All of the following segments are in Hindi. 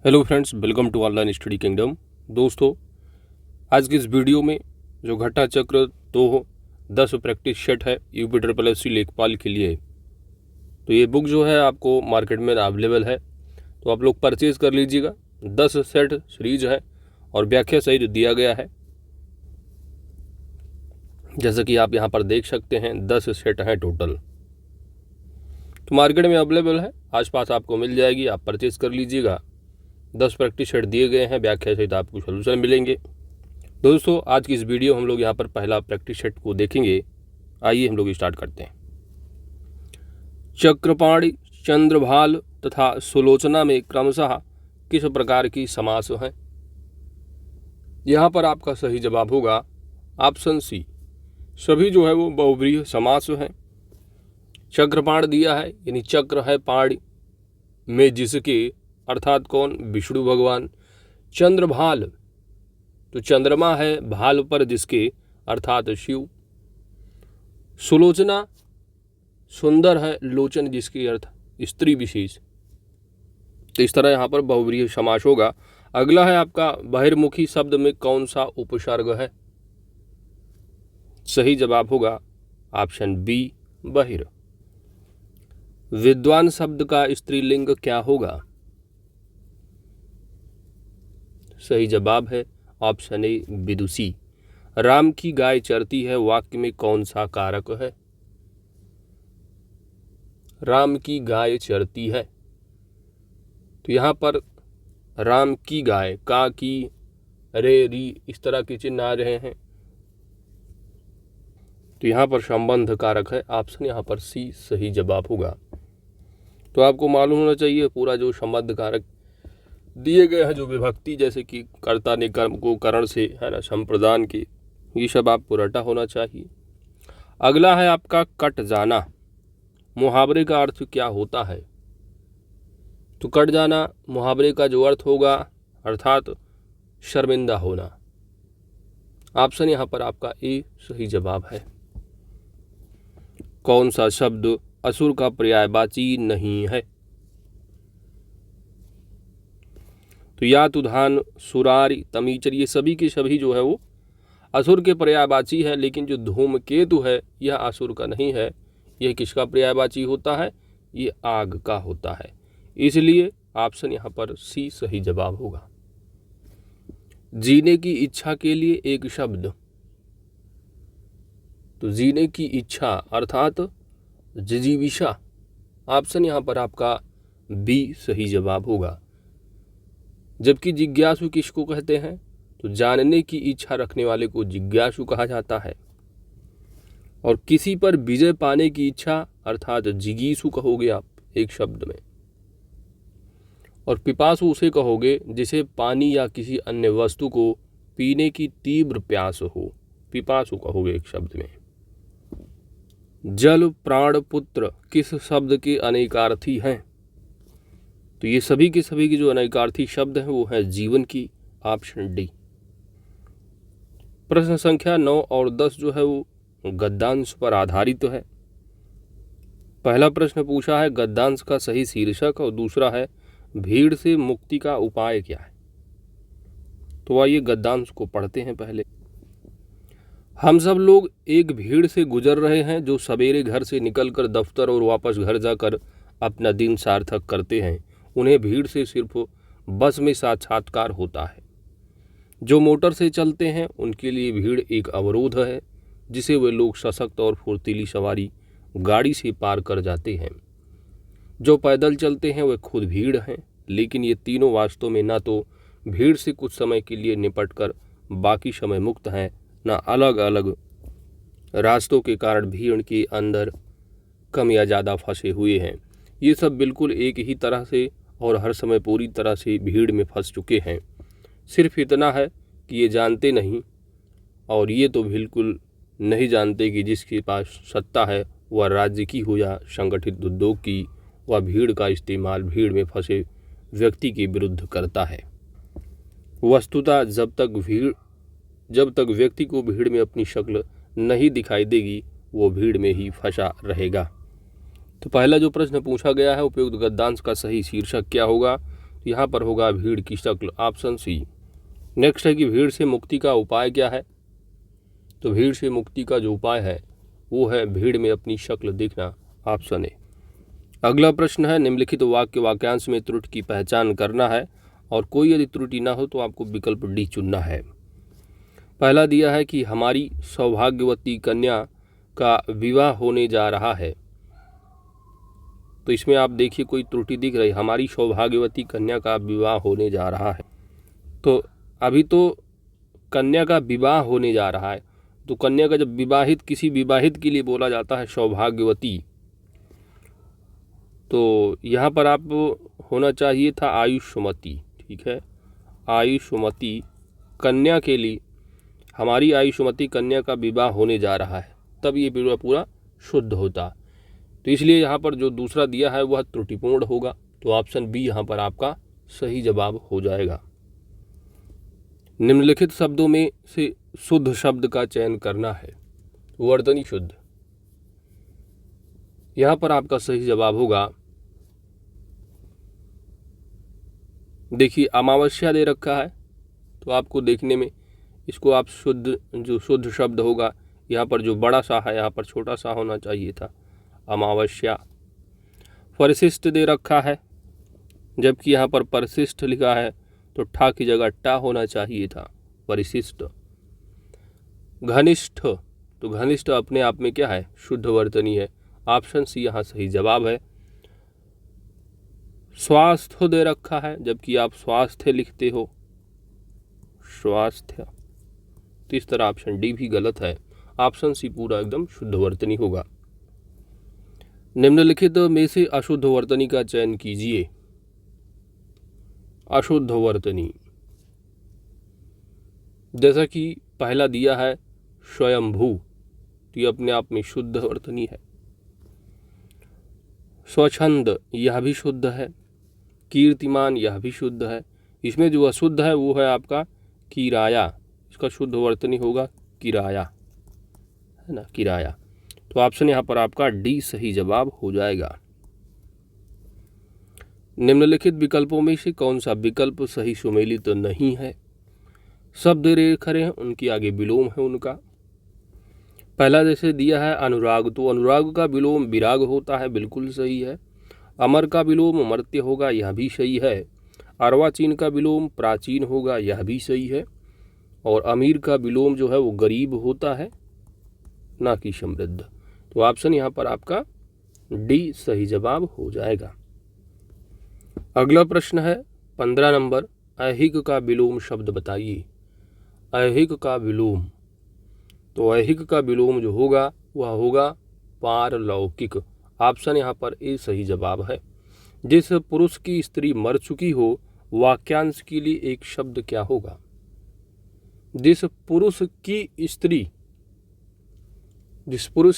Hello friends, welcome to online study kingdom. दोस्तों, आज की इस वीडियो में जो घटना चक्र 2-10 प्रैक्टिस सेट है यूपी ट्रिपल एस सी लेखपाल के लिए, तो ये बुक जो है आपको मार्केट में अवेलेबल है, तो आप लोग परचेज कर लीजिएगा। 10 सेट सीरीज है और व्याख्या सहित दिया गया है। जैसा कि आप यहाँ पर देख सकते हैं 10 सेट हैं टोटल, तो मार्केट में अवेलेबल है, आसपास आपको मिल जाएगी, आप परचेज कर लीजिएगा। 10 प्रैक्टिस सेट दिए गए हैं, व्याख्या सहित आपको सोल्यूशन मिलेंगे। दोस्तों, आज की इस वीडियो हम लोग यहाँ पर पहला प्रैक्टिस सेट को देखेंगे। आइए हम लोग स्टार्ट करते हैं। चक्रपाणी, चंद्रभाल तथा सुलोचना में क्रमशः किस प्रकार की समास है? यहाँ पर आपका सही जवाब होगा ऑप्शन सी, सभी जो है वो बहुव्रीहि समास हैं। चक्रपाण दिया है, यानी चक्र है पाण में जिसके, अर्थात कौन? विष्णु भगवान। चंद्रभाल, तो चंद्रमा है भाल पर जिसके, अर्थात शिव। सुलोचना, सुंदर है लोचन जिसकी, अर्थ स्त्री विशेष। तो इस तरह यहाँ पर बहुव्रीहि समास होगा। अगला है आपका बहिर्मुखी शब्द में कौन सा उपसर्ग है? सही जवाब होगा ऑप्शन बी, बहिर। विद्वान शब्द का स्त्रीलिंग क्या होगा? सही जवाब है ऑप्शन ए, विदुषी। राम की गाय चरती है वाक्य में कौन सा कारक है? राम की गाय चरती है, तो यहाँ पर राम की गाय, का की, रे, री, इस तरह के चिन्ह आ रहे हैं, तो यहाँ पर संबंध कारक है। ऑप्शन यहाँ पर सी सही जवाब होगा। तो आपको मालूम होना चाहिए पूरा जो संबंध कारक दिए गए हैं, जो विभक्ति जैसे कि कर्ता ने कर्म को करण से, है ना, संप्रदान के, ये सब आपको रटा होना चाहिए। अगला है आपका कट जाना, मुहावरे का अर्थ क्या होता है? तो कट जाना मुहावरे का जो अर्थ होगा, अर्थात शर्मिंदा होना। ऑप्शन यहाँ पर आपका ए सही जवाब है। कौन सा शब्द असुर का पर्यायवाची नहीं है? तो यातुधान, सुरारी, तमीचर, ये सभी के सभी जो है वो असुर के पर्यायवाची है, लेकिन जो धूमकेतु है यह असुर का नहीं है। यह किसका पर्यायवाची होता है? ये आग का होता है। इसलिए ऑप्शन यहाँ पर सी सही जवाब होगा। जीने की इच्छा के लिए एक शब्द, तो जीने की इच्छा अर्थात जिजीविषा। ऑप्शन यहाँ पर आपका बी सही जवाब होगा। जबकि जिज्ञासु किसको कहते हैं? तो जानने की इच्छा रखने वाले को जिज्ञासु कहा जाता है। और किसी पर विजय पाने की इच्छा अर्थात जिगीसु कहोगे आप एक शब्द में। और पिपासु उसे कहोगे जिसे पानी या किसी अन्य वस्तु को पीने की तीव्र प्यास हो, पिपासु कहोगे एक शब्द में। जल, प्राण, पुत्र किस शब्द के अनेकार्थी हैं? तो ये सभी के सभी के जो अनेकार्थी शब्द हैं वो है जीवन की। Option D. प्रश्न संख्या 9 और 10 जो है वो गद्यांश पर आधारित है। पहला प्रश्न पूछा है गद्यांश का सही शीर्षक, और दूसरा है भीड़ से मुक्ति का उपाय क्या है। तो आइए गद्यांश को पढ़ते हैं पहले। हम सब लोग एक भीड़ से गुजर रहे हैं जो सवेरे घर से निकलकर दफ्तर और वापस घर जाकर अपना दिन सार्थक करते हैं। उन्हें भीड़ से सिर्फ बस में साक्षात्कार होता है। जो मोटर से चलते हैं उनके लिए भीड़ एक अवरोध है जिसे वे लोग सशक्त और फुर्तीली सवारी गाड़ी से पार कर जाते हैं। जो पैदल चलते हैं वे खुद भीड़ हैं, लेकिन ये तीनों वास्तव में ना तो भीड़ से कुछ समय के लिए निपट कर बाकी समय मुक्त हैं, ना अलग अलग रास्तों के कारण भीड़ के अंदर कम या ज़्यादा फंसे हुए हैं। ये सब बिल्कुल एक ही तरह से और हर समय पूरी तरह से भीड़ में फंस चुके हैं। सिर्फ इतना है कि ये जानते नहीं, और ये तो बिल्कुल नहीं जानते कि जिसके पास सत्ता है वह राज्य की हो या संगठित उद्योग की, वह भीड़ का इस्तेमाल भीड़ में फंसे व्यक्ति के विरुद्ध करता है। वस्तुतः जब तक व्यक्ति को भीड़ में अपनी शक्ल नहीं दिखाई देगी वो भीड़ में ही फंसा रहेगा। तो पहला जो प्रश्न पूछा गया है उपयुक्त गद्यांश का सही शीर्षक क्या होगा? तो यहाँ पर होगा भीड़ की शक्ल, ऑप्शन सी। नेक्स्ट है कि भीड़ से मुक्ति का उपाय क्या है। तो भीड़ से मुक्ति का जो उपाय है वो है भीड़ में अपनी शक्ल देखना, ऑप्शन ए। अगला प्रश्न है, निम्नलिखित वाक्य वाक्यांश में त्रुटि की पहचान करना है और कोई यदि त्रुटि ना हो तो आपको विकल्प डी चुनना है। पहला दिया है कि हमारी सौभाग्यवती कन्या का विवाह होने जा रहा है। तो इसमें आप देखिए कोई त्रुटि दिख रही, हमारी सौभाग्यवती कन्या का विवाह होने जा रहा है। तो अभी तो कन्या का विवाह होने जा रहा है, तो कन्या का जब विवाहित, किसी विवाहित के लिए बोला जाता है सौभाग्यवती, तो यहाँ पर आप होना चाहिए था आयुष्मती। ठीक है, आयुष्मती कन्या के लिए, हमारी आयुष्मती कन्या का विवाह होने जा रहा है, तब ये पूरा शुद्ध होता। तो इसलिए यहाँ पर जो दूसरा दिया है वह त्रुटिपूर्ण होगा। तो ऑप्शन बी यहाँ पर आपका सही जवाब हो जाएगा। निम्नलिखित शब्दों में से शुद्ध शब्द का चयन करना है। वर्तनी शुद्ध, यहाँ पर आपका सही जवाब होगा, देखिए अमावस्या दे रखा है, तो आपको देखने में इसको आप शुद्ध, जो शुद्ध शब्द होगा यहाँ पर जो बड़ा सा है यहाँ पर छोटा सा होना चाहिए था, अमावस्या। परिशिष्ट दे रखा है, जबकि यहाँ पर परिशिष्ट लिखा है, तो ठा की जगह टा होना चाहिए था, परिशिष्ट। घनिष्ठ, तो घनिष्ठ अपने आप में क्या है, शुद्ध वर्तनी है, ऑप्शन सी यहाँ सही जवाब है। स्वास्थ्य दे रखा है, जबकि आप स्वास्थ्य लिखते हो, स्वास्थ्य, तो इस तरह ऑप्शन डी भी गलत है, ऑप्शन सी पूरा एकदम शुद्ध वर्तनी होगा। निम्नलिखित में से अशुद्ध वर्तनी का चयन कीजिए। अशुद्ध वर्तनी, जैसा कि पहला दिया है स्वयंभू, तो ये अपने आप में शुद्ध वर्तनी है। स्वच्छंद, यह भी शुद्ध है। कीर्तिमान, यह भी शुद्ध है। इसमें जो अशुद्ध है वो है आपका किराया, इसका शुद्ध वर्तनी होगा किराया, है ना, किराया। तो ऑप्शन यहाँ पर आपका डी सही जवाब हो जाएगा। निम्नलिखित विकल्पों में से कौन सा विकल्प सही सुमेलित तो नहीं है। शब्द रेख खड़े हैं, उनके आगे विलोम है उनका। पहला जैसे दिया है अनुराग, तो अनुराग का विलोम विराग होता है, बिल्कुल सही है। अमर का विलोम अमर्त्य होगा, यह भी सही है। अर्वाचीन का विलोम प्राचीन होगा, यह भी सही है। और अमीर का विलोम जो है वो गरीब होता है, ना कि समृद्ध। तो ऑप्शन यहाँ पर आपका डी सही जवाब हो जाएगा। अगला प्रश्न है 15 नंबर, ऐहिक का विलोम शब्द बताइए। ऐहिक का विलोम, तो ऐहिक का विलोम जो होगा वह होगा पारलौकिक, ऑप्शन यहाँ पर ए सही जवाब है। जिस पुरुष की स्त्री मर चुकी हो, वाक्यांश के लिए एक शब्द क्या होगा। जिस पुरुष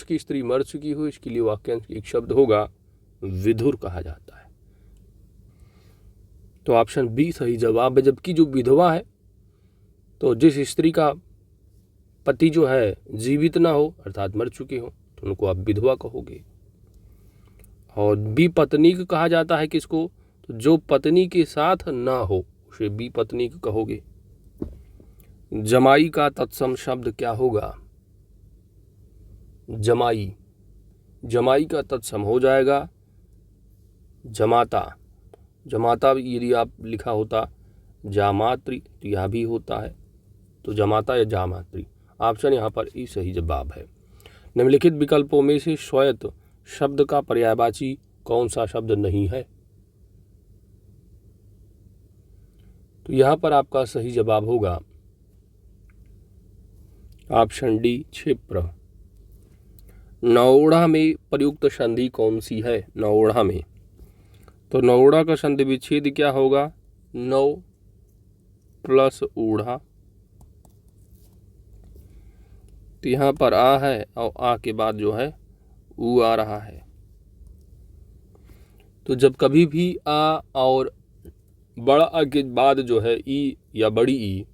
की स्त्री मर चुकी हो, इसके लिए वाक्यांश एक शब्द होगा विधुर कहा जाता है। तो ऑप्शन बी सही जवाब है। जबकि जो विधवा है, तो जिस स्त्री का पति जो है जीवित ना हो अर्थात मर चुके हो, तो उनको आप विधवा कहोगे। और विपत्नीक कहा जाता है किसको, तो जो पत्नी के साथ ना हो उसे विपत्नीक कहोगे। जमाई का तत्सम शब्द क्या होगा। जमाई, जमाई का तत्सम हो जाएगा जमाता। जमाता यदि आप लिखा होता जामात्री, तो यह भी होता है, तो जमाता या जामात्री। ऑप्शन यहाँ पर ई सही जवाब है। निम्नलिखित विकल्पों में से स्वायत्त शब्द का पर्यायवाची कौन सा शब्द नहीं है। तो यहाँ पर आपका सही जवाब होगा ऑप्शन डी क्षिप्र। नौड़ा में प्रयुक्त संधि कौन सी है। नौड़ा में, तो नौड़ा का संधि विच्छेद क्या होगा, नौ प्लस ऊढ़ा। तो यहाँ पर आ है और आ के बाद जो है ऊ आ रहा है। तो जब कभी भी आ और बड़ा आ के बाद जो है ई या बड़ी ई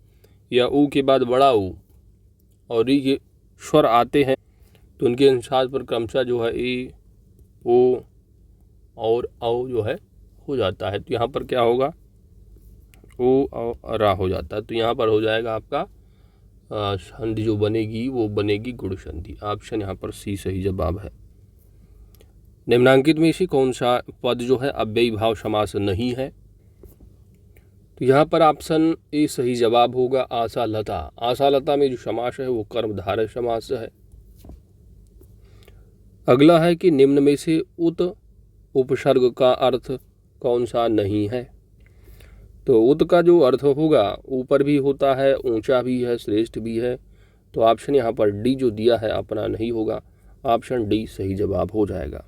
या ऊ के बाद बड़ा ऊ और ई के स्वर आते हैं, तो उनके अनुसार पर क्रमशः जो है ए ओ और औ जो है हो जाता है। तो यहाँ पर क्या होगा ओ और रा हो जाता है। तो यहाँ पर हो जाएगा आपका संधि जो बनेगी वो बनेगी गुण संधि। ऑप्शन यहाँ पर सी सही जवाब है। निम्नांकित में से कौन सा पद जो है अव्ययी भाव समास नहीं है? तो यहाँ पर ऑप्शन ए सही जवाब होगा, आशालता। आशालता में जो समास है वो कर्मधारय समास है। अगला है कि निम्न में से उत उपसर्ग का अर्थ कौन सा नहीं है? तो उत का जो अर्थ होगा ऊपर भी होता है, ऊंचा भी है, श्रेष्ठ भी है। तो ऑप्शन यहाँ पर डी जो दिया है अपना नहीं होगा। ऑप्शन डी सही जवाब हो जाएगा।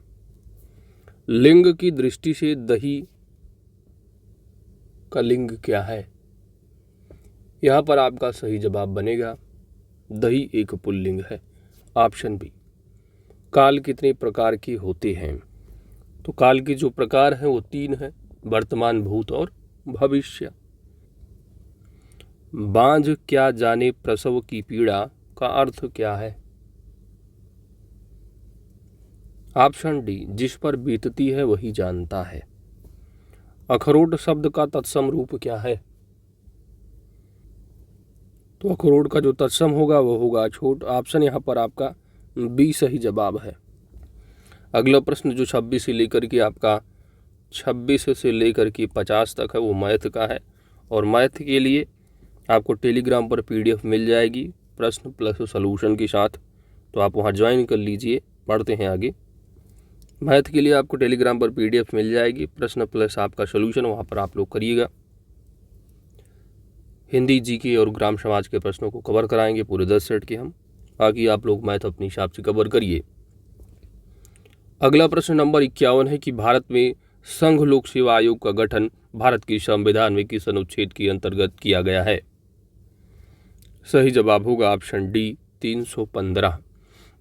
लिंग की दृष्टि से दही का लिंग क्या है? यहाँ पर आपका सही जवाब बनेगा दही एक पुल्लिंग है। Option B. काल कितने प्रकार के होते हैं? तो काल के जो प्रकार हैं वो 3 हैं, वर्तमान, भूत और भविष्य। बांझ क्या जाने प्रसव की पीड़ा का अर्थ क्या है? Option D. जिस पर बीतती है वही जानता है। अखरोट शब्द का तत्सम रूप क्या है? तो अखरोट का जो तत्सम होगा वो होगा छोट। ऑप्शन यहाँ पर आपका बी सही जवाब है। अगला प्रश्न जो 26 से लेकर के आपका 26 से लेकर के 50 तक है वो मैथ का है। और मैथ के लिए आपको टेलीग्राम पर PDF मिल जाएगी प्रश्न प्लस सॉल्यूशन के साथ। तो आप वहाँ ज्वाइन कर लीजिए। पढ़ते हैं आगे। मैथ के लिए आपको टेलीग्राम पर PDF मिल जाएगी, प्रश्न प्लस आपका सॉल्यूशन वहाँ पर आप लोग करिएगा। हिंदी, GK और ग्राम समाज के प्रश्नों को कवर कराएंगे पूरे 10 सेट के हम। बाकी आप लोग मैथ अपने हिसाब से कवर करिए। अगला प्रश्न नंबर 51 है कि भारत में संघ लोक सेवा आयोग का गठन भारत के संविधान में किस अनुच्छेद के अंतर्गत किया गया है? सही जवाब होगा ऑप्शन डी 315।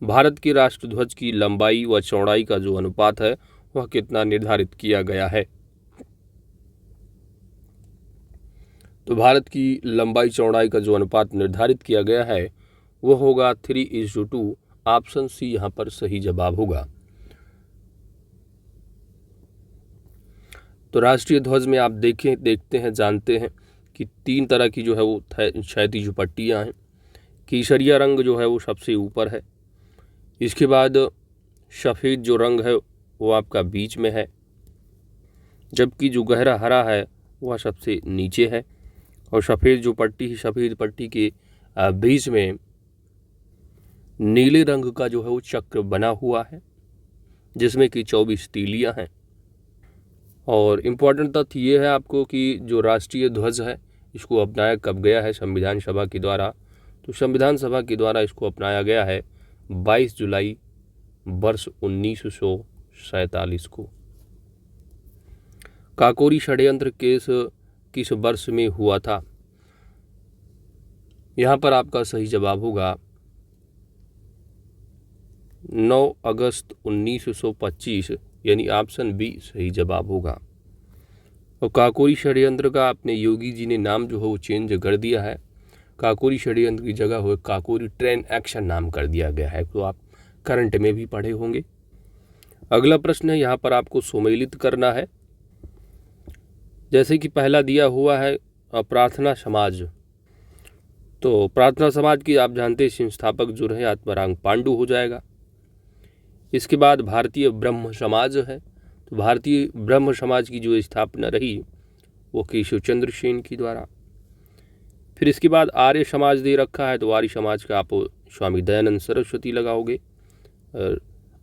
भारत के राष्ट्रध्वज की लंबाई व चौड़ाई का जो अनुपात है वह कितना निर्धारित किया गया है? तो भारत की लंबाई चौड़ाई का जो अनुपात निर्धारित किया गया है वह होगा 3:2। ऑप्शन सी यहाँ पर सही जवाब होगा। तो राष्ट्रीय ध्वज में आप देखते हैं, जानते हैं कि 3 तरह की जो है वो क्षैतिज पट्टियाँ हैं। केसरिया रंग जो है वो सबसे ऊपर है। इसके बाद सफ़ेद जो रंग है वो आपका बीच में है, जबकि जो गहरा हरा है वह सबसे नीचे है। और सफ़ेद जो पट्टी है, सफ़ेद पट्टी के बीच में नीले रंग का जो है वो चक्र बना हुआ है जिसमें कि 24 तीलियां हैं। और इम्पॉर्टेंट तथ्य ये है आपको कि जो राष्ट्रीय ध्वज है इसको अपनाया कब गया है? संविधान सभा के द्वारा। तो संविधान सभा के द्वारा इसको अपनाया गया है 22 जुलाई वर्ष 1947 को। काकोरी षड्यंत्र केस किस वर्ष में हुआ था? यहाँ पर आपका सही जवाब होगा 9 अगस्त 1925, यानी ऑप्शन बी सही जवाब होगा। और काकोरी षड्यंत्र का अपने योगी जी ने नाम जो है वो चेंज कर दिया है। काकोरी षड्यंत्र की जगह हो काकोरी ट्रेन एक्शन नाम कर दिया गया है। तो आप करंट में भी पढ़े होंगे। अगला प्रश्न है, यहाँ पर आपको सुमेलित करना है। जैसे कि पहला दिया हुआ है प्रार्थना समाज। तो प्रार्थना समाज की आप जानते हैं संस्थापक जो रहे आत्माराम पांडु हो जाएगा। इसके बाद भारतीय ब्रह्म समाज है। तो भारतीय ब्रह्म समाज की जो स्थापना रही वो केशव चंद्र सेन की द्वारा। फिर इसके बाद आर्य समाज दे रखा है। तो आर्य समाज का आप स्वामी दयानंद सरस्वती लगाओगे।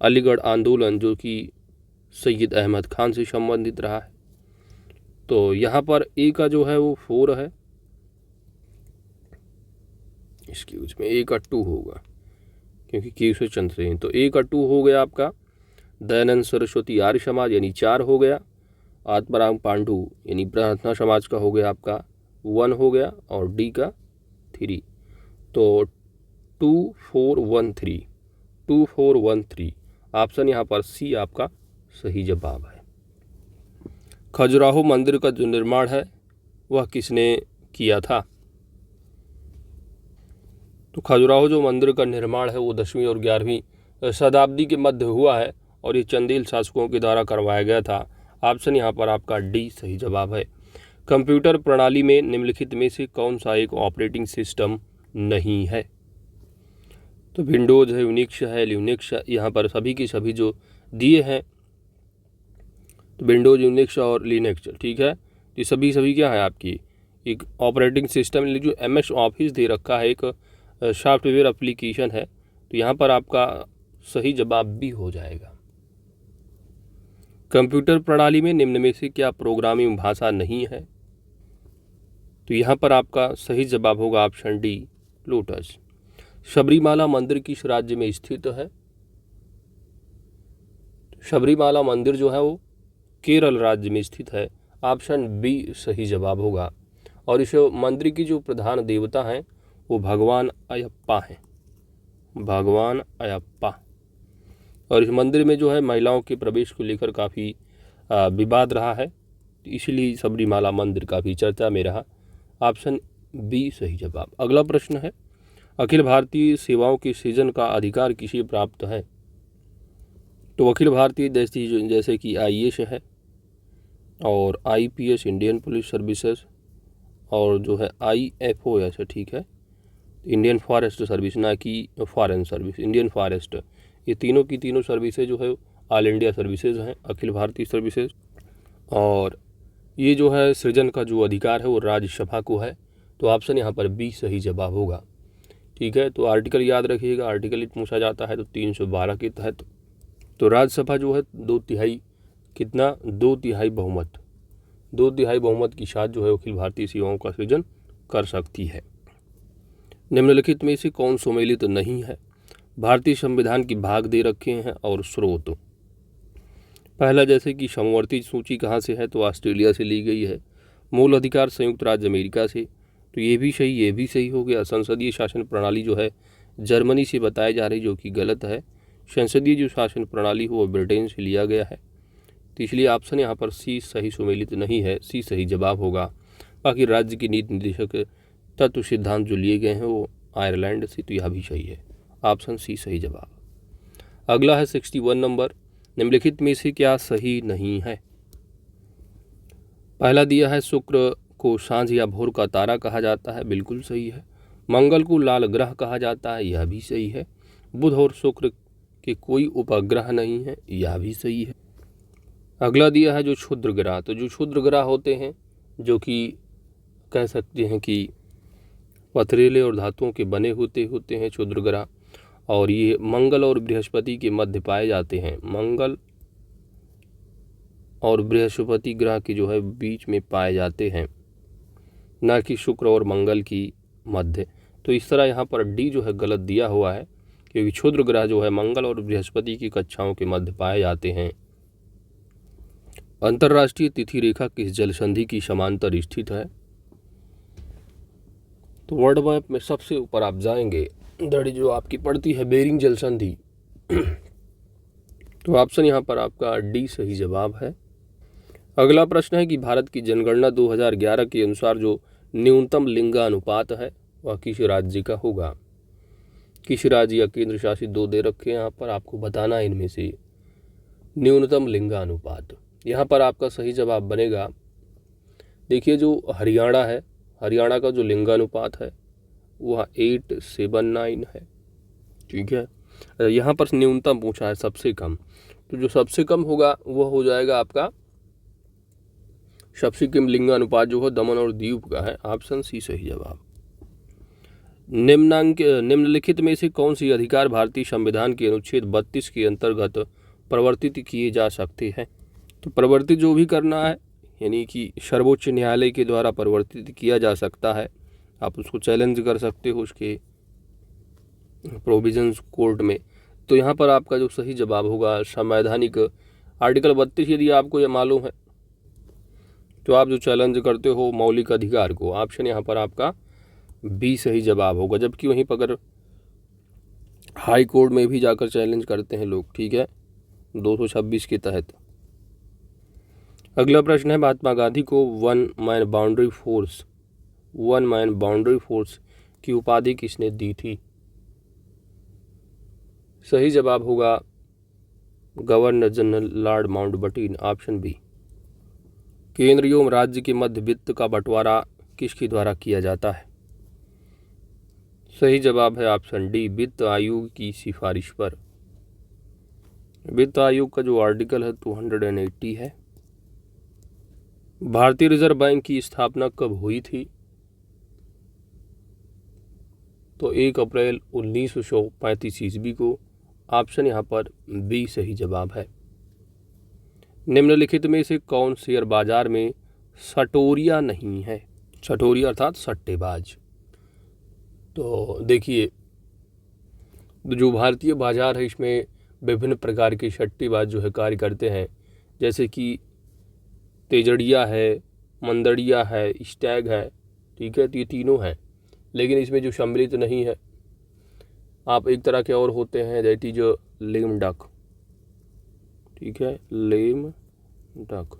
अलीगढ़ आंदोलन जो कि सैयद अहमद खान से संबंधित रहा है। तो यहाँ पर ए का जो है वो 4 है, इसके उसमें ए का 2 होगा क्योंकि केशव चंद्र सेन। तो ए का 2 हो गया आपका। दयानंद सरस्वती आर्य समाज यानी 4 हो गया। आत्माराम पांडु यानी प्रार्थना समाज का हो गया आपका 1 हो गया और डी का 3। तो 2 4 1 3 2 4 1 3 ऑप्शन यहाँ पर सी आपका सही जवाब है। खजुराहो मंदिर का जो निर्माण है वह किसने किया था? तो खजुराहो जो मंदिर का निर्माण है वो 10वीं और 11वीं शताब्दी के मध्य हुआ है और ये चंदेल शासकों के द्वारा करवाया गया था। ऑप्शन यहाँ पर आपका डी सही जवाब है। कंप्यूटर प्रणाली में निम्नलिखित में से कौन सा एक ऑपरेटिंग सिस्टम नहीं है? तो विंडोज़ है, यूनिक्स है, लिनक्स, यहाँ पर सभी के सभी जो दिए हैं तो विंडोज़, यूनिक्स और लिनक्स, ठीक है। ये सभी क्या है आपकी एक ऑपरेटिंग सिस्टम। जो MS ऑफिस दे रखा है एक सॉफ्टवेयर एप्लीकेशन है, तो यहाँ पर आपका सही जवाब भी हो जाएगा। कंप्यूटर प्रणाली में निम्न में से क्या प्रोग्रामिंग भाषा नहीं है? तो यहाँ पर आपका सही जवाब होगा ऑप्शन डी, लोटस। शबरीमाला मंदिर किस राज्य में स्थित है? शबरीमाला मंदिर जो है वो केरल राज्य में स्थित है। ऑप्शन बी सही जवाब होगा। और इस मंदिर की जो प्रधान देवता हैं वो भगवान अयप्पा हैं, भगवान अयप्पा। और इस मंदिर में जो है महिलाओं के प्रवेश को लेकर काफ़ी विवाद रहा है, इसलिए शबरीमाला मंदिर काफ़ी चर्चा में रहा। ऑप्शन बी सही जवाब। अगला प्रश्न है, अखिल भारतीय सेवाओं के सृजन का अधिकार किसे प्राप्त है? तो अखिल भारतीय जैसे कि IAS है और IPS इंडियन पुलिस सर्विसेज, और जो है IFOS, ठीक है, इंडियन फॉरेस्ट सर्विस, ना कि फॉरेन सर्विस, इंडियन फॉरेस्ट। ये तीनों की तीनों सर्विसेज जो है ऑल इंडिया सर्विसेज हैं, अखिल भारतीय सर्विसेज। और ये जो है सृजन का जो अधिकार है वो राज्यसभा को है। तो ऑप्शन यहाँ पर बी सही जवाब होगा, ठीक है। तो आर्टिकल याद रखिएगा, आर्टिकल पूछा जाता है तो 312 के तहत तो राज्यसभा जो है 2/3 कितना 2/3 बहुमत, 2/3 बहुमत के साथ जो है अखिल भारतीय सेवाओं का सृजन कर सकती है। निम्नलिखित में से कौन सम्मिलित नहीं है? भारतीय संविधान की भाग दे रखे हैं और स्रोत। पहला जैसे कि समवर्ती सूची कहाँ से है? तो ऑस्ट्रेलिया से ली गई है। मूल अधिकार संयुक्त राज्य अमेरिका से, तो ये भी सही हो गया। संसदीय शासन प्रणाली जो है जर्मनी से बताई जा रही, जो कि गलत है। संसदीय जो शासन प्रणाली हो वो ब्रिटेन से लिया गया है, तो इसलिए ऑप्शन यहाँ पर सी सही सम्मिलित नहीं है, सी सही जवाब होगा। बाकी राज्य की नीति निर्देशक तत्व सिद्धांत जो लिए गए हैं वो आयरलैंड से, तो यह भी सही है, ऑप्शन सी सही जवाब। अगला है 61 नंबर, निम्नलिखित में से क्या सही नहीं है? पहला दिया है शुक्र को सांझ या भोर का तारा कहा जाता है, बिल्कुल सही है। मंगल को लाल ग्रह कहा जाता है, यह भी सही है। बुध और शुक्र के कोई उपग्रह नहीं है, यह भी सही है। अगला दिया है जो क्षुद्र ग्रह, तो जो क्षुद्र ग्रह होते हैं जो कि कह सकते हैं कि पथरीले और धातुओं के बने होते हैं क्षुद्र ग्रह, और ये मंगल और बृहस्पति के मध्य पाए जाते हैं। मंगल और बृहस्पति ग्रह के जो है बीच में पाए जाते हैं, ना कि शुक्र और मंगल की मध्य। तो इस तरह यहाँ पर डी जो है गलत दिया हुआ है, क्योंकि क्षुद्र ग्रह जो है मंगल और बृहस्पति की कक्षाओं के मध्य पाए जाते हैं। अंतर्राष्ट्रीय तिथि रेखा किस जल संधि की समांतर स्थित है? तो वर्ल्ड मैप में सबसे ऊपर आप जाएंगे, दड़ी जो आपकी पड़ती है बेरिंग जल संधि। तो ऑप्शन यहाँ पर आपका डी सही जवाब है। अगला प्रश्न है कि भारत की जनगणना 2011 के अनुसार जो न्यूनतम लिंगानुपात है वह किस राज्य का होगा? किस राज्य या केंद्र शासित 2 दे रखे हैं यहाँ पर, आपको बताना है इनमें से न्यूनतम लिंगानुपात। यहाँ पर आपका सही जवाब बनेगा, देखिए जो हरियाणा है, हरियाणा का जो लिंगानुपात है वह 879 है, ठीक है। यहाँ पर न्यूनतम पूछा है सबसे कम, तो जो सबसे कम होगा वह हो जाएगा आपका सबसे कम लिंगानुपात जो है दमन और दीव का है, ऑप्शन सी सही जवाब। निम्नलिखित में से कौन सी अधिकार भारतीय संविधान के अनुच्छेद 32 के अंतर्गत प्रवर्तित किए जा सकते हैं? तो प्रवर्तित जो भी करना है यानी कि सर्वोच्च न्यायालय के द्वारा प्रवर्तित किया जा सकता है, आप उसको चैलेंज कर सकते हो उसके प्रोविजंस कोर्ट में। तो यहाँ पर आपका जो सही जवाब होगा संवैधानिक आर्टिकल 32, यदि आपको ये मालूम है तो आप जो चैलेंज करते हो मौलिक अधिकार को, ऑप्शन यहाँ पर आपका बी सही जवाब होगा। जबकि वहीं पर अगर हाई कोर्ट में भी जाकर चैलेंज करते हैं लोग, ठीक है, 226 के तहत। अगला प्रश्न है महात्मा गांधी को वन मैन बाउंड्री फोर्स की उपाधि किसने दी थी? सही जवाब होगा governor general Lord Mountbatten, option B. केंद्र एवं राज्य के मध्य वित्त का बंटवारा किसके द्वारा किया जाता है? सही जवाब है ऑप्शन डी, वित्त आयोग की सिफारिश पर। वित्त आयोग का जो आर्टिकल है 280 है। भारतीय रिजर्व बैंक की स्थापना कब हुई थी? तो 1 अप्रैल 1935 ईस्वी को। ऑप्शन यहाँ पर बी सही जवाब है। निम्नलिखित में से कौन शेयर बाजार में सटोरिया नहीं है? सटोरिया अर्थात सट्टेबाज। तो देखिए, जो भारतीय बाजार है इसमें विभिन्न प्रकार के सट्टेबाज जो है कार्य करते हैं, जैसे कि तेजड़िया है, मंदड़िया है, स्टैग है, ठीक है। तो ये तीनों हैं, लेकिन इसमें जो सम्मिलित नहीं है आप एक तरह के और होते हैं, दैट इज लेम डक, ठीक है, लेम डक।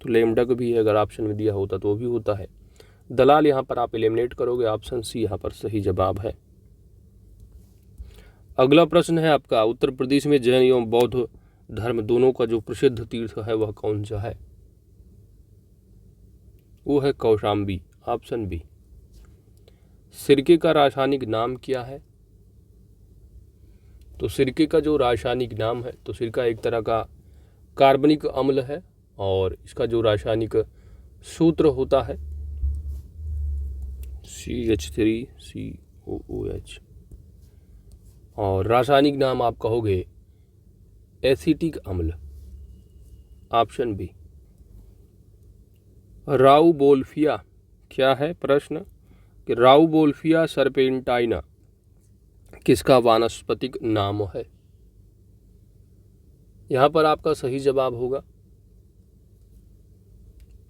तो लेम डक भी है, अगर ऑप्शन में दिया होता तो वो भी होता है। दलाल यहाँ पर आप एलिमिनेट करोगे, ऑप्शन सी यहाँ पर सही जवाब है। अगला प्रश्न है आपका, उत्तर प्रदेश में जैन एवं बौद्ध धर्म दोनों का जो प्रसिद्ध तीर्थ है वह कौन सा है? वो है कौशाम्बी, ऑप्शन बी। सिरके का रासायनिक नाम क्या है? तो सिरके का जो रासायनिक नाम है, तो सिरका एक तरह का कार्बनिक अम्ल है और इसका जो रासायनिक सूत्र होता है CH3COOH, और रासायनिक नाम आप कहोगे एसिटिक अम्ल, ऑप्शन बी। राउबोल्फिया क्या है? प्रश्न कि राउबोल्फिया सर्पेंटाइना किसका वानस्पतिक नाम है? यहां पर आपका सही जवाब होगा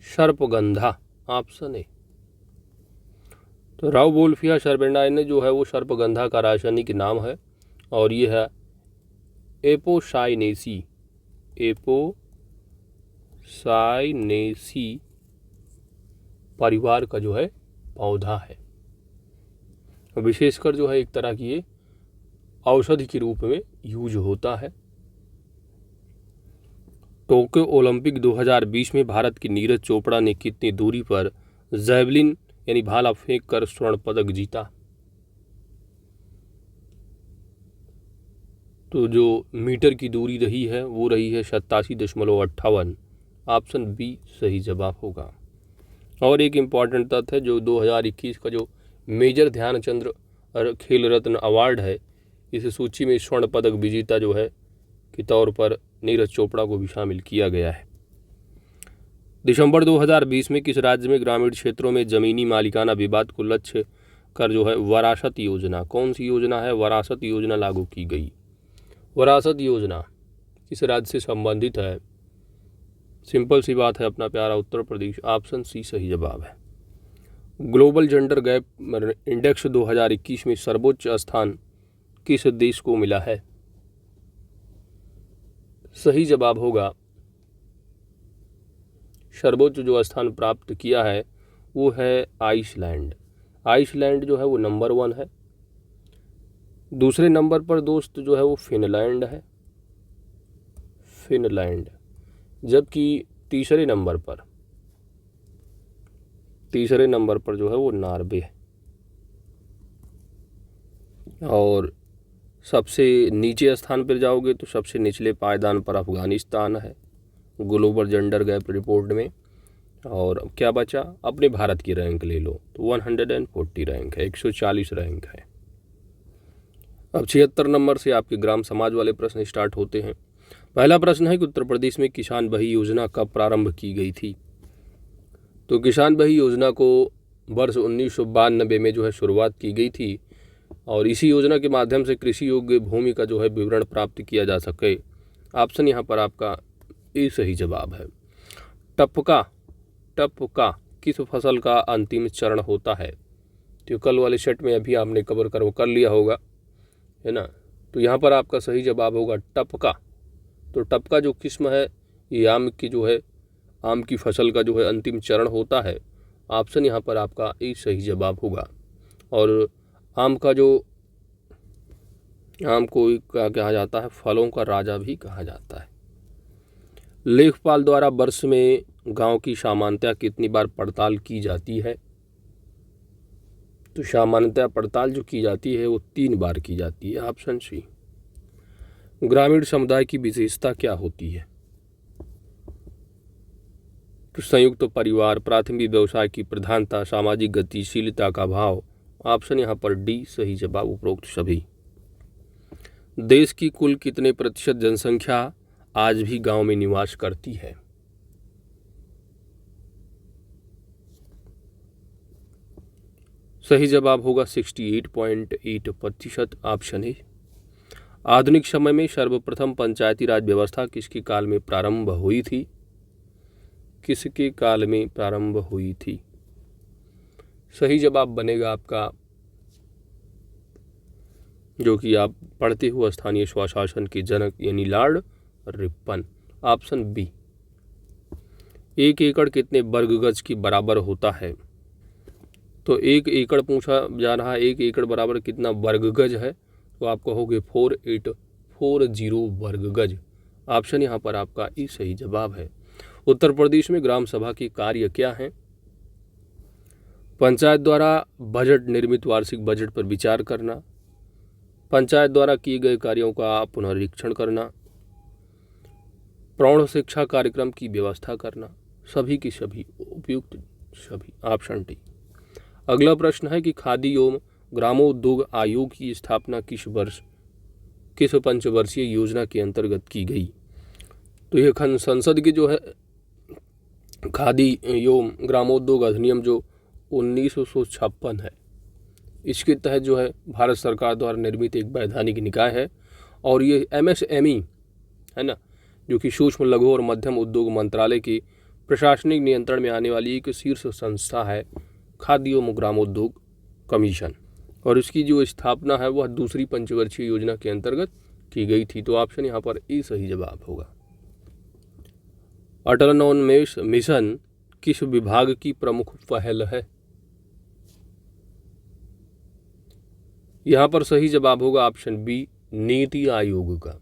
सर्पगंधा, ऑप्शन ए। तो राउबोल्फिया सर्पेंटाइना जो है वो सर्पगंधा का रासायनिक नाम है और ये है एपोसाइनेसी परिवार का जो है पौधा है। विशेषकर जो है एक तरह की ये औषधि के रूप में यूज होता है। टोक्यो ओलंपिक 2020 में भारत की नीरज चोपड़ा ने कितनी दूरी पर जैवलिन यानी भाला फेंक कर स्वर्ण पदक जीता? तो जो मीटर की दूरी रही है वो रही है 87.58, ऑप्शन बी सही जवाब होगा। और एक इम्पॉर्टेंट तथ्य है, जो 2021 का जो मेजर ध्यानचंद खेल रत्न अवार्ड है, इस सूची में स्वर्ण पदक विजेता जो है के तौर पर नीरज चोपड़ा को भी शामिल किया गया है। दिसंबर 2020 में किस राज्य में ग्रामीण क्षेत्रों में जमीनी मालिकाना विवाद को लक्ष्य कर जो है वरासत योजना, कौन सी योजना है वरासत योजना लागू की गई? वरासत योजना किस राज्य से संबंधित है? सिंपल सी बात है, अपना प्यारा उत्तर प्रदेश, ऑप्शन सी सही जवाब है। ग्लोबल जेंडर गैप इंडेक्स 2021 में सर्वोच्च स्थान किस देश को मिला है? सही जवाब होगा, सर्वोच्च जो स्थान प्राप्त किया है वो है आइसलैंड। आइसलैंड जो है वो नंबर 1 है। दूसरे नंबर पर दोस्त जो है वो फिनलैंड है, फिनलैंड। जबकि तीसरे नंबर पर जो है वो नॉर्वे है। और सबसे नीचे स्थान पर जाओगे तो सबसे निचले पायदान पर अफगानिस्तान है ग्लोबल जेंडर गैप रिपोर्ट में। और क्या बचा? अपने भारत की रैंक ले लो तो 140 रैंक है, 140 रैंक है। अब 76 नंबर से आपके ग्राम समाज वाले प्रश्न स्टार्ट होते हैं। पहला प्रश्न है कि उत्तर प्रदेश में किसान बही योजना कब प्रारंभ की गई थी? तो किसान बही योजना को वर्ष 1992 में जो है शुरुआत की गई थी और इसी योजना के माध्यम से कृषि योग्य भूमि का जो है विवरण प्राप्त किया जा सके। ऑप्शन यहाँ पर आपका ए सही जवाब है। टपका किस फसल का अंतिम चरण होता है? तो कल वाले सेट में अभी आपने कवर कर लिया होगा, है ना। तो यहाँ पर आपका सही जवाब होगा टपका। तो टपका जो किस्म है ये आम की जो है आम की फसल का जो है अंतिम चरण होता है। ऑप्शन यहाँ पर आपका ए सही जवाब होगा। और आम को क्या कहा जाता है? फलों का राजा भी कहा जाता है। लेखपाल द्वारा वर्ष में गांव की सामान्यतः कितनी बार पड़ताल की जाती है? तो सामान्यतः पड़ताल जो की जाती है वो 3 बार की जाती है, ऑप्शन सी। ग्रामीण समुदाय की विशेषता क्या होती है? तो संयुक्त परिवार, प्राथमिक व्यवसाय की प्रधानता, सामाजिक गतिशीलता का भाव। ऑप्शन यहाँ पर डी सही जवाब, उपरोक्त सभी। देश की कुल कितने प्रतिशत जनसंख्या आज भी गांव में निवास करती है? सही जवाब होगा 68.8%, ऑप्शन ए। आधुनिक समय में सर्वप्रथम पंचायती राज व्यवस्था किसके काल में प्रारंभ हुई थी? किसके काल में प्रारंभ हुई थी? सही जवाब बनेगा आपका, जो कि आप पढ़ते हुए स्थानीय स्वशासन के जनक यानी लॉर्ड रिपन, ऑप्शन बी। 1 एकड़ कितने वर्ग गज के बराबर होता है? तो 1 एकड़ पूछा जा रहा है, 1 एकड़ बराबर कितना वर्ग गज है? तो आप कहोगे 4840 वर्ग गज। ऑप्शन यहाँ पर आपका ई सही जवाब है। उत्तर प्रदेश में ग्राम सभा के कार्य क्या हैं? पंचायत द्वारा बजट निर्मित वार्षिक बजट पर विचार करना, पंचायत द्वारा किए गए कार्यों का पुनरीक्षण करना, प्रौढ़ शिक्षा कार्यक्रम की व्यवस्था करना, सभी की सभी, उपयुक्त सभी, ऑप्शन डी। अगला प्रश्न है कि खादी एवं ग्रामोद्योग आयोग की स्थापना किस पंचवर्षीय योजना के अंतर्गत की गई? तो यह संसद की जो है खादी एवं ग्रामोद्योग अधिनियम जो 1956 है, इसके तहत जो है भारत सरकार द्वारा निर्मित एक वैधानिक निकाय है। और ये MSME है ना, जो कि सूक्ष्म लघु और मध्यम उद्योग मंत्रालय के प्रशासनिक नियंत्रण में आने वाली एक शीर्ष संस्था है, खादी एवं ग्रामोद्योग कमीशन। और इसकी जो स्थापना है वह दूसरी पंचवर्षीय योजना के अंतर्गत की गई थी। तो ऑप्शन यहाँ पर ए सही जवाब होगा। अटल नवोन्मेष मिशन किस विभाग की प्रमुख पहल है? यहाँ पर सही जवाब होगा ऑप्शन बी, नीति आयोग का।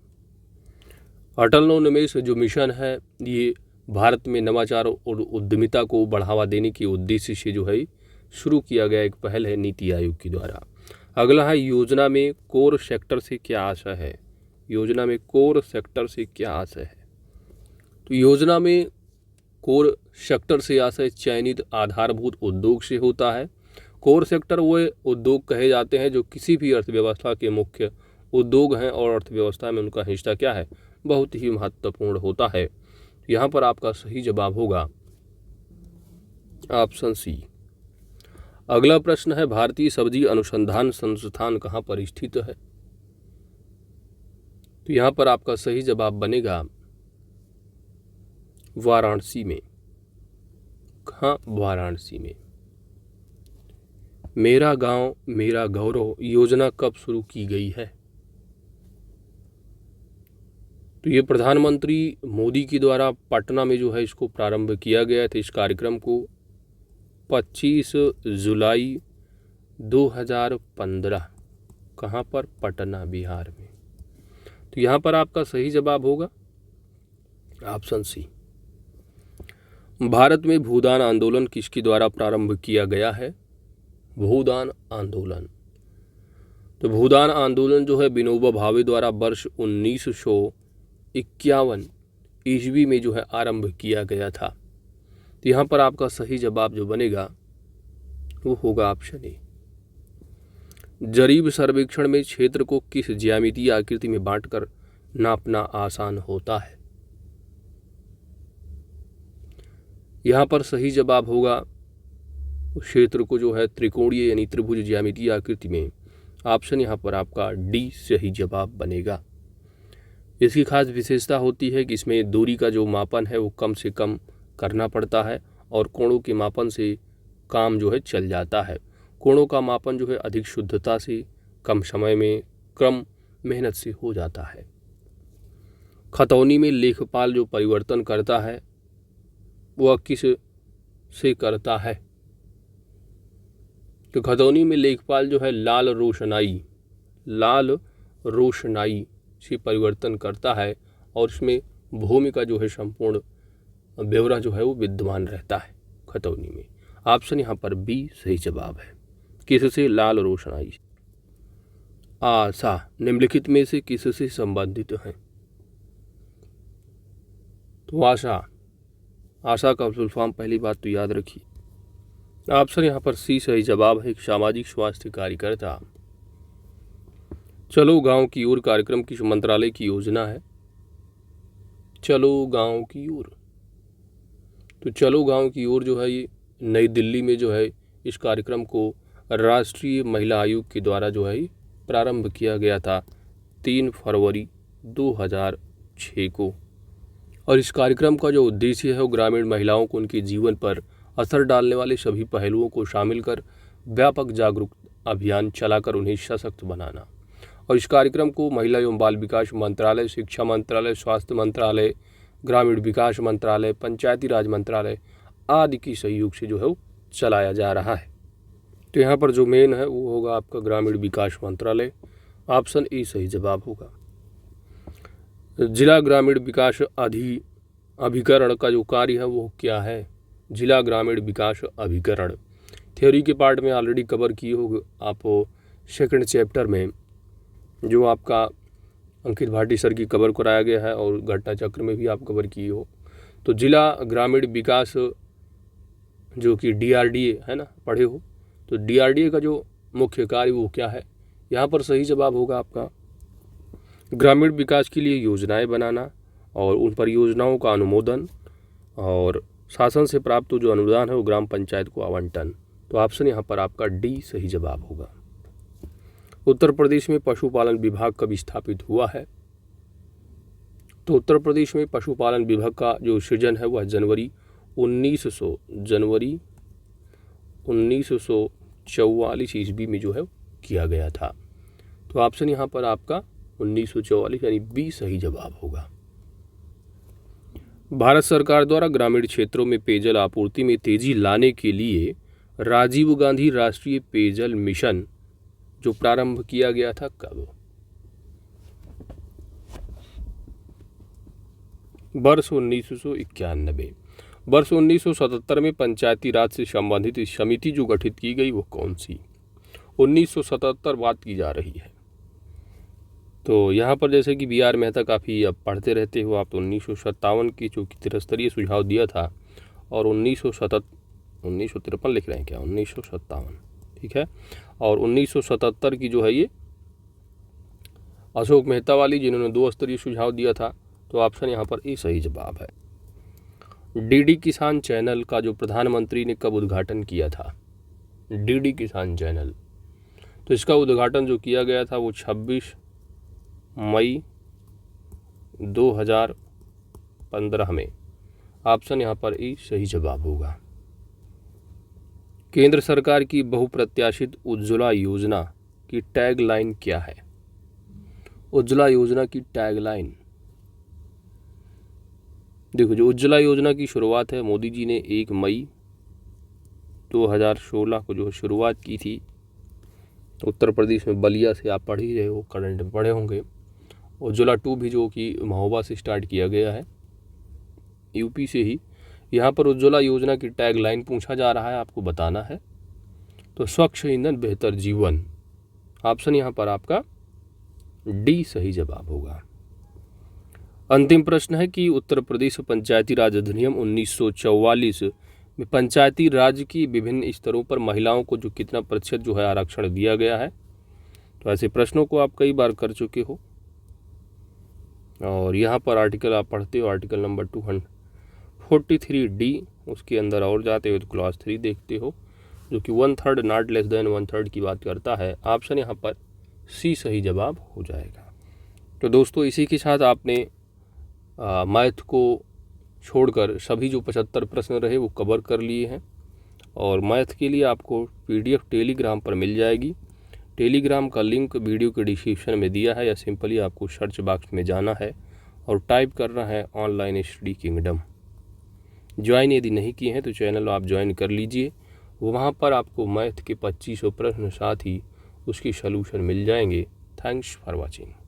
अटल नवोन्मेष जो मिशन है ये भारत में नवाचार और उद्यमिता को बढ़ावा देने के उद्देश्य से जो है शुरू किया गया एक पहल है नीति आयोग के द्वारा। अगला है योजना में कोर सेक्टर से क्या आशय है? योजना में कोर सेक्टर से क्या आशय है? तो योजना में कोर सेक्टर से आशय चयनित आधारभूत उद्योग से होता है। कोर सेक्टर वो उद्योग कहे जाते हैं जो किसी भी अर्थव्यवस्था के मुख्य उद्योग हैं और अर्थव्यवस्था में उनका हिस्सा क्या है, बहुत ही महत्वपूर्ण होता है। यहाँ पर आपका सही जवाब होगा ऑप्शन सी। अगला प्रश्न है भारतीय सब्जी अनुसंधान संस्थान कहाँ पर स्थित है? तो यहाँ पर आपका सही जवाब बनेगा वाराणसी में। कहाँ? वाराणसी में। मेरा गांव मेरा गौरव योजना कब शुरू की गई है? तो ये प्रधानमंत्री मोदी के द्वारा पटना में जो है इसको प्रारंभ किया गया था। इस कार्यक्रम को 25 जुलाई 2015। कहाँ पर? पटना, बिहार में। तो यहाँ पर आपका सही जवाब होगा ऑप्शन सी। भारत में भूदान आंदोलन किसके द्वारा प्रारंभ किया गया है? भूदान आंदोलन। तो भूदान आंदोलन जो है विनोबा भावे द्वारा वर्ष 1951 ईस्वी में जो है आरंभ किया गया था। तो यहाँ पर आपका सही जवाब जो बनेगा वो होगा ऑप्शन ए। जरीब सर्वेक्षण में क्षेत्र को किस ज्यामितीय आकृति में बांटकर नापना आसान होता है? यहाँ पर सही जवाब होगा क्षेत्र को जो है त्रिकोणीय यानी त्रिभुज ज्यामितीय आकृति में। ऑप्शन यहाँ पर आपका डी सही जवाब बनेगा। इसकी खास विशेषता होती है कि इसमें दूरी का जो मापन है वो कम से कम करना पड़ता है और कोणों के मापन से काम जो है चल जाता है। कोणों का मापन जो है अधिक शुद्धता से, कम समय में, कम मेहनत से हो जाता है। खतौनी में लेखपाल जो परिवर्तन करता है वह किस से करता है? तो खतौनी में लेखपाल जो है लाल रोशनाई से परिवर्तन करता है और इसमें भूमि का जो है संपूर्ण ब्यौरा जो है वो विद्यमान रहता है खतौनी में। ऑप्शन यहाँ पर बी सही जवाब है। किससे? लाल रोशनाई। आशा निम्नलिखित में से किससे संबंधित है? तो आशा का फुल फॉर्म पहली बात तो याद रखिए। ऑप्शन यहाँ पर सी सही जवाब है, एक सामाजिक स्वास्थ्य कार्यकर्ता। चलो गांव की ओर कार्यक्रम किस मंत्रालय की योजना है? चलो गांव की ओर, तो चलो गांव की ओर जो है ये नई दिल्ली में जो है इस कार्यक्रम को राष्ट्रीय महिला आयोग के द्वारा जो है प्रारंभ किया गया था 3 फरवरी 2006 को। और इस कार्यक्रम का जो उद्देश्य है वो ग्रामीण महिलाओं को उनके जीवन पर असर डालने वाले सभी पहलुओं को शामिल कर व्यापक जागरूकता अभियान चलाकर उन्हें सशक्त बनाना। और इस कार्यक्रम को महिला एवं बाल विकास मंत्रालय, शिक्षा मंत्रालय, स्वास्थ्य मंत्रालय, ग्रामीण विकास मंत्रालय, पंचायती राज मंत्रालय आदि की सहयोग से जो है वो चलाया जा रहा है। तो यहाँ पर जो मेन है वो होगा आपका ग्रामीण विकास मंत्रालय। ऑप्शन ए सही जवाब होगा। जिला ग्रामीण विकास अभिकरण का जो कार्य है वो क्या है? जिला ग्रामीण विकास अभिकरण थ्योरी के पार्ट में ऑलरेडी कवर किए हो आप, सेकंड चैप्टर में जो आपका अंकित भाटी सर की कवर कराया गया है और घटना चक्र में भी आप कवर किए हो। तो जिला ग्रामीण विकास जो कि DRDA है ना, पढ़े हो, तो DRDA का जो मुख्य कार्य वो क्या है? यहाँ पर सही जवाब होगा आपका ग्रामीण विकास के लिए योजनाएं बनाना और उन परियोजनाओं का अनुमोदन और शासन से प्राप्त जो अनुदान है वो ग्राम पंचायत को आवंटन। तो ऑप्शन यहाँ पर आपका डी सही जवाब होगा। उत्तर प्रदेश में पशुपालन विभाग कब स्थापित हुआ है? तो उत्तर प्रदेश में पशुपालन विभाग का जो सृजन है वह जनवरी 1944 ईस्वी में जो है किया गया था। तो ऑप्शन यहाँ पर आपका 1944 यानी बी सही जवाब होगा। भारत सरकार द्वारा ग्रामीण क्षेत्रों में पेयजल आपूर्ति में तेजी लाने के लिए राजीव गांधी राष्ट्रीय पेयजल मिशन जो प्रारंभ किया गया था कब? वर्ष 1991। वर्ष 1977 में पंचायती राज से संबंधित समिति जो गठित की गई वो कौन सी? 1977 बात की जा रही है। तो यहाँ पर जैसे कि BR मेहता काफ़ी अब पढ़ते रहते हो आप, तो 1957 की जो त्रिस्तरीय सुझाव दिया था और 1953 लिख रहे हैं क्या? 1957 ठीक है। और 1977 की जो है ये अशोक मेहता वाली जिन्होंने 2 स्तरीय सुझाव दिया था। तो ऑप्शन यहाँ पर ए सही जवाब है। DD किसान चैनल का जो प्रधानमंत्री ने कब उद्घाटन किया था? DD किसान चैनल, तो इसका उद्घाटन जो किया गया था वो 26 मई 2015 में। ऑप्शन यहाँ पर ए सही जवाब होगा। केंद्र सरकार की बहुप्रत्याशित उज्ज्वला योजना की टैगलाइन क्या है? उज्ज्वला योजना की टैगलाइन देखो, जो उज्ज्वला योजना की शुरुआत है मोदी जी ने 1 मई 2016 को जो शुरुआत की थी उत्तर प्रदेश में बलिया से। आप पढ़ ही रहे हो, करंट में पढ़े होंगे। उज्ज्वला 2 भी जो कि महोबा से स्टार्ट किया गया है, यूपी से ही। यहाँ पर उज्ज्वला योजना की टैगलाइन पूछा जा रहा है, आपको बताना है। तो स्वच्छ ईंधन बेहतर जीवन। ऑप्शन यहाँ पर आपका डी सही जवाब होगा। अंतिम प्रश्न है कि उत्तर प्रदेश पंचायती राज अधिनियम 1944 में पंचायती राज की विभिन्न स्तरों पर महिलाओं को जो कितना प्रतिशत जो है आरक्षण दिया गया है? तो ऐसे प्रश्नों को आप कई बार कर चुके हो और यहाँ पर आर्टिकल आप पढ़ते हो, आर्टिकल नंबर 243D, उसके अंदर और जाते हो तो क्लॉज 3 देखते हो जो कि 1/3 नॉट लेस देन 1/3 की बात करता है। ऑप्शन यहाँ पर सी सही जवाब हो जाएगा। तो दोस्तों इसी के साथ आपने मैथ को छोड़कर सभी जो 75 प्रश्न रहे वो कवर कर लिए हैं। और मैथ के लिए आपको PDF टेलीग्राम पर मिल जाएगी। टेलीग्राम का लिंक वीडियो के डिस्क्रिप्शन में दिया है, या सिंपली आपको सर्च बॉक्स में जाना है और टाइप करना है ऑनलाइन स्टडी किंगडम। ज्वाइन यदि नहीं किए हैं तो चैनल आप ज्वाइन कर लीजिए। वहाँ पर आपको मैथ के 2500 प्रश्न साथ ही उसकी सलूशन मिल जाएंगे। Thanks for watching.